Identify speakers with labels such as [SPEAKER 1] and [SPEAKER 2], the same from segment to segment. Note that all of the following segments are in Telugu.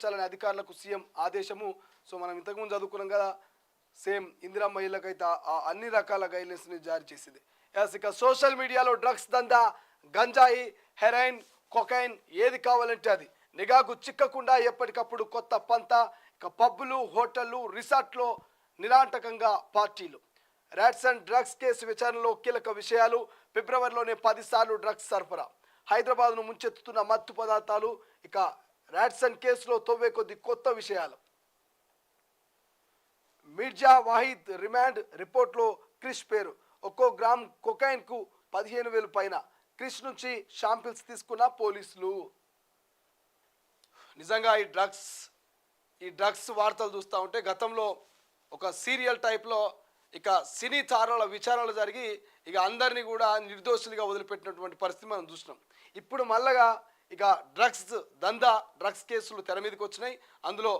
[SPEAKER 1] చాలని అధికారులకు సీఎం ఆదేశము. సో మనం ఇంతకుముందు చదువుకున్నాం కదా, సేమ్ ఇందిరమ్మ ఇళ్ళకైతే అన్ని రకాల గైడ్లైన్స్ని జారీ చేసింది. ఇక సోషల్ మీడియాలో డ్రగ్స్ దందా, గంజాయి, హెరాయిన్, కొకైన్ ఏది కావాలంటే అది నిఘాకు చిక్కకుండా ఎప్పటికప్పుడు కొత్త పంత. ఇక పబ్బులు, హోటళ్లు, రిసార్ట్లో నిరాటకంగా పార్టీలు. ర్యాట్స్ అండ్ డ్రగ్స్ కేసు విచారణలో కీలక విషయాలు. ఫిబ్రవరిలోనే 10 సార్లు డ్రగ్స్ సరఫరా. హైదరాబాద్ను ముంచెత్తుతున్న మత్తు పదార్థాలు. ఇక ర్యాట్సన్ కేసులో తవ్వే కొద్ది కొత్త విషయాలు. మిర్జా వాహిద్ రిమాండ్ రిపోర్ట్లో క్రిష్ పేరు. ఒక్కో గ్రామ్ కొకైన్కు 15,000 పైన. క్రిష్ నుంచి శాంపిల్స్ తీసుకున్న పోలీసులు. నిజంగా ఈ డ్రగ్స్ వార్తలు చూస్తూ ఉంటే గతంలో ఒక సీరియల్ టైప్లో ఇక సినీ తారాల విచారణలు జరిగి ఇక అందరినీ కూడా నిర్దోషులుగా వదిలిపెట్టినటువంటి పరిస్థితి మనం చూసినాం. ఇప్పుడు మళ్ళగా ఇక డ్రగ్స్ కేసులు తెర మీదకి వచ్చినాయి. అందులో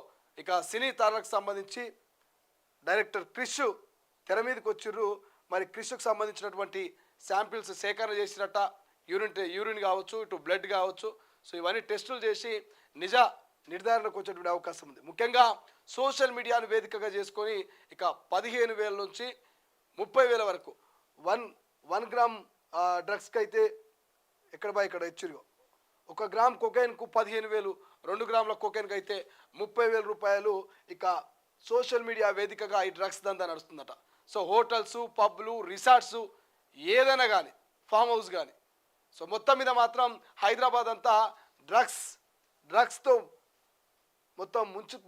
[SPEAKER 1] ఇక సినీ తారలకు సంబంధించి డైరెక్టర్ క్రిష్ తెర మీదకి వచ్చిర్రు. మరి క్రిష్కు సంబంధించినటువంటి శాంపిల్స్ సేకరణ చేసినట్ట, యూరిన్ కావచ్చు, ఇటు బ్లడ్ కావచ్చు. సో ఇవన్నీ టెస్టులు చేసి నిర్ధారణకు వచ్చేటువంటి అవకాశం ఉంది. ముఖ్యంగా సోషల్ మీడియాను వేదికగా చేసుకొని ఇక 15,000 నుంచి 30,000 వరకు 1 గ్రామ్ డ్రగ్స్కి అయితే ఇక్కడ ఇచ్చిరుగో 1 గ్రామ్ కొకైన్కు 15,000, 2 గ్రాముల కొకైన్కి అయితే 30,000 రూపాయలు. ఇక సోషల్ మీడియా వేదికగా ఈ డ్రగ్స్ దందా నడుస్తుందట. సో హోటల్స్, పబ్లు, రిసార్ట్స్ ఏదైనా కానీ, ఫామ్ హౌస్ కానీ, సో మొత్తం మీద మాత్రం హైదరాబాద్ అంతా డ్రగ్స్తో మొత్తం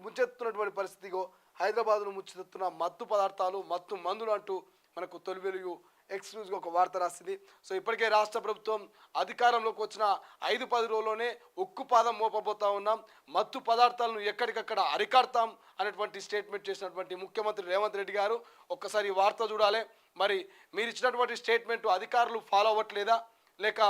[SPEAKER 1] ముంచెత్తున్నటువంటి పరిస్థితిగో. హైదరాబాద్ను ముంచెత్తున్న మత్తు పదార్థాలు, మత్తు మందులు అంటూ మనకు తొలి వెలుగు ఎక్స్క్లూజివ్గా ఒక వార్త రాసింది. సో ఇప్పటికే రాష్ట్ర ప్రభుత్వం అధికారంలోకి వచ్చిన 5-10 రోజుల్లోనే ఉక్కుపాదం మోపబోతా ఉన్నాం, మత్తు పదార్థాలను ఎక్కడికక్కడ అరికడతాం అనేటువంటి స్టేట్మెంట్ చేసినటువంటి ముఖ్యమంత్రి రేవంత్ రెడ్డి గారు. ఒక్కసారి ఈ వార్త చూడాలి. మరి మీరు ఇచ్చినటువంటి స్టేట్మెంట్ అధికారులు ఫాలో అవ్వట్లేదా, లేక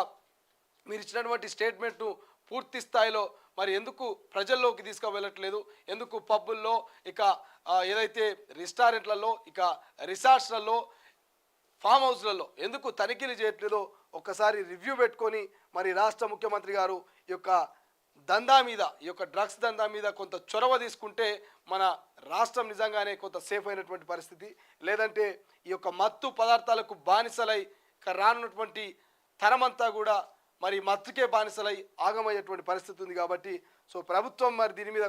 [SPEAKER 1] మీరు ఇచ్చినటువంటి స్టేట్మెంట్ను పూర్తి స్థాయిలో మరి ఎందుకు ప్రజల్లోకి తీసుకువెళ్ళట్లేదు, ఎందుకు పబ్బుల్లో, ఇక ఏదైతే రెస్టారెంట్లలో, ఇక రిసార్ట్స్లలో, ఫామ్ హౌస్లలో ఎందుకు తనిఖీలు చేయట్లేదో ఒక్కసారి రివ్యూ పెట్టుకొని మరి రాష్ట్ర ముఖ్యమంత్రి గారు ఈ యొక్క డ్రగ్స్ దందా మీద కొంత చొరవ తీసుకుంటే మన రాష్ట్రం నిజంగానే కొంత సేఫ్ అయినటువంటి పరిస్థితి. లేదంటే ఈ యొక్క మత్తు పదార్థాలకు బానిసలై రానున్నటువంటి తరమంతా కూడా మరి మత్తుకే బానిసలై ఆగమయ్యేటువంటి పరిస్థితి ఉంది. కాబట్టి సో ప్రభుత్వం మరి దీని మీద